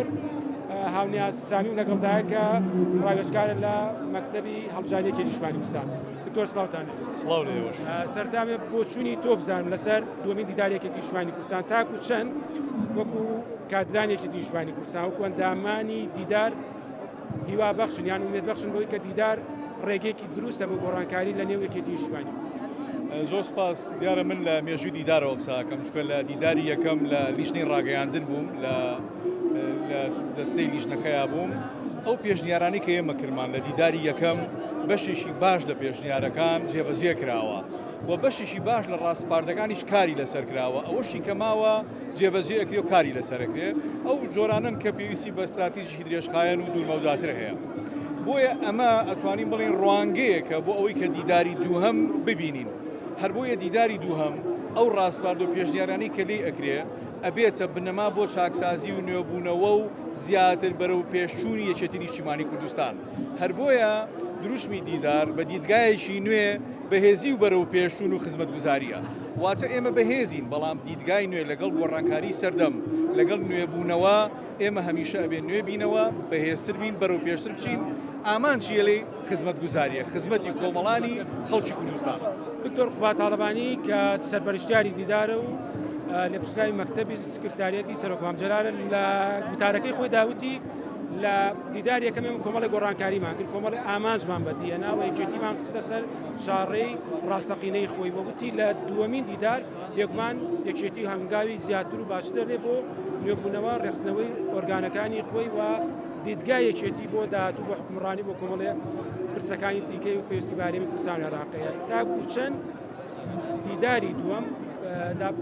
زۆر هاونیاز سامی و لەگەڵدایە کە ڕاوێژکارە لە مەکتەبی هەڵبژاردنەیەکی دژمانی کوردستان. دکتۆر سڵاوتان سڵاو لێوەش. سەردامێ بۆ چوونی تۆ بزانم لەسەر دووەمین دیدارێکی دژمانی کوردستان تاکو چەند وەکو کادرانێکی دژمانی کوردستان وەکو ئەندامانی دیدار هیوا بەخشن یان ومێد بەخشن بۆی کە دیدار ڕێگەیەکی دروستە بۆ گۆڕانکاری لە نێو یەکێتی دژمانی. زۆر سپاس دیارە من لە مێژووی دیدارەوە قساکەم چکە لە دیداری یەکەم لە لیژنەی ڕاگەیاندن بووم لە دەستەی لیژنەکەیە بووم. ئەو پێشنیارانی کە ئێمە کردمان لە دیداری یەکەم بەشێکی باش لە پێشنیارەکان جێبەجێ کراوە و بەشێکی باش لە ڕاستپاردەکانیش کاری لەسەر کراوە ئەوەشی کەماوە جێبەجێ ئەکرێ و کاری لەسەرەکرێ ئەو جۆرانن کە پێویستی بە استراتیژی درێژخایەن و دوورمەوداتر هەیە. بۆیە ئەمە ئەتوانین بڵێن ڕوانگەیەکە بۆ ئەوەی کە دیداری دووهەم ببینین. هەر بۆیە دیداری دووهەم ئەو ڕاستپارد و پێشنیارانی کە لێی ئەکرێ ئەبێتە بنەما بۆ چاکسازی و نوێبوونەوە و زیاتر بەرەو پێشچوونی یەکێتی نیشتیمانی کوردستان. هەر بۆیە دروشمی دیدار بە دیدگایەکی نوێ بەهێزی و بەرەو پێشچوون و خزمەتگوزاریە. واتە ئێمە بەهێزین بەڵام دیدگای نوێ لەگەڵ گۆڕانکاری سەردەم لەگەڵ نوێبوونەوە ئێمە هەمیشە ئەبێن نوێ بینەوە بەهێزتر بین بەرەو پێشتر بچین. ئامان چیەڵێ خزمەتگوزاریە خزمەتی کۆمەڵانی خەڵکی کوردستان. دکتۆر خوبا تاڵەبانی کە سەرپەرشتیاری دیدارە و لە پشتای مەکتەبی سکرتاریەتی سەرۆکمامجەلالە لە گوتارەکەی خۆی داوتی لە دیدار یەکەم کۆمەڵی گۆڕانکاریمان کرد کۆمەڵی ئامانجمان بەدیەنا و یەکێتیمان خستە سەر شاڕێی ڕاستەقینەی خۆی وەگوتی لە دووەمین دیدار یەکمان یەکێتی هەنگاوی زیاتر و باشتر لێ بۆ نوێبوونەوە ڕێخستنەوەی ئۆرگانەکانی خۆی و دیدگای یەکێتی بۆ داهاتوو بۆ حکومڕانی بۆ کۆمەڵێ پرسەکانی دیکەی و پێویستی بارێمی کوردستان عێراقیە تاکو چەند دیداری دووەم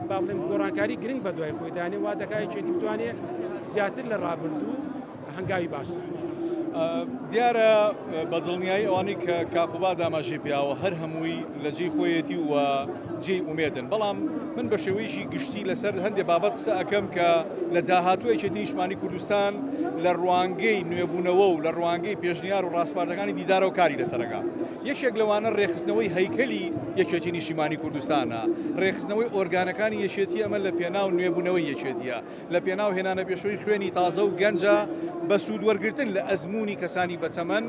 با بڵێن گۆڕانکاری گرنگ بە دوای خۆی دانێ وا دەکای یەکێتی بتوانێت زیاتر لە ڕابردوو هەنگاوی باشتر. دیارە بەدڵنیایی ئەوانەی کە کاقوبا داماژێ پیاوە هەر هەمووی لە جێی خۆیەتی و جێی ئومێدن بەڵام من بە شێوەیەکی گشتی لەسەر هەندێک بابەت قسە ئەەکەم کە لە داهاتووی یەکێتی نیشتیمانی کوردستان لە ڕوانگەی نوێبوونەوە و لە ڕوانگەی پێشنیار و ڕاستپاردەکانی دیدارە و کاری لەسەرەکە. یەکێک لەوانە ڕێخستنەوەی هەیکەلی یەکێتی نیشتیمانی کوردستانە ڕێخستنەوەی ئۆرگانەکانی یەکێتی ئەمە لە پێناو نوێبوونەوەی یەکێتیە لە پێناو هێنانە پێشەوەی خوێنی تازە و گەنجە بە سوودوەرگرتن لە ئەزمموی کەسانی بەچەمەن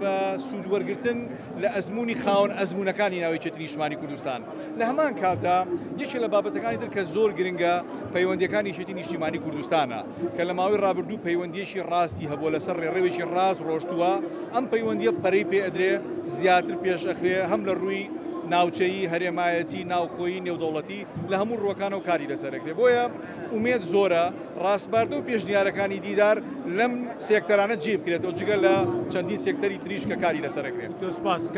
بە سوودوەرگرتن لە ئەزمموی خاوەن ئەزممونەکانی ناوی یەکێتی نیشتیمانی کوردستان. لە هەمان کاتدا یەکێک لە بابەتەکانی تر کە زۆر گرنگە پەیوەندیەکانی یەکێتی نیشتیمانی کوردستانە کە لە ماوەی ڕابردوو پەیوەندیەکی ڕاستی هەبووە لەسەر ڕێڕەوێکی ڕاست ڕۆشتووە ئەم پەیوەندیە پەرەی پێ ئەدرێ زیاتر پێش ئەخرێ هەم لە ڕووی ناوچەیی هەرێمایەتی ناوخۆیی نێودەوڵەتی لە هەموو ڕووەکانە و کاری لەسەرەکرێ. بۆیە ئومێد زۆرە ڕاستپاردە و پێشنیارەکانی دیدار لەم سێکتەرانە جێ بکرێتەوە جگە لە چەندین سێکتەری تریش کە کاری لەسەرەکرێت.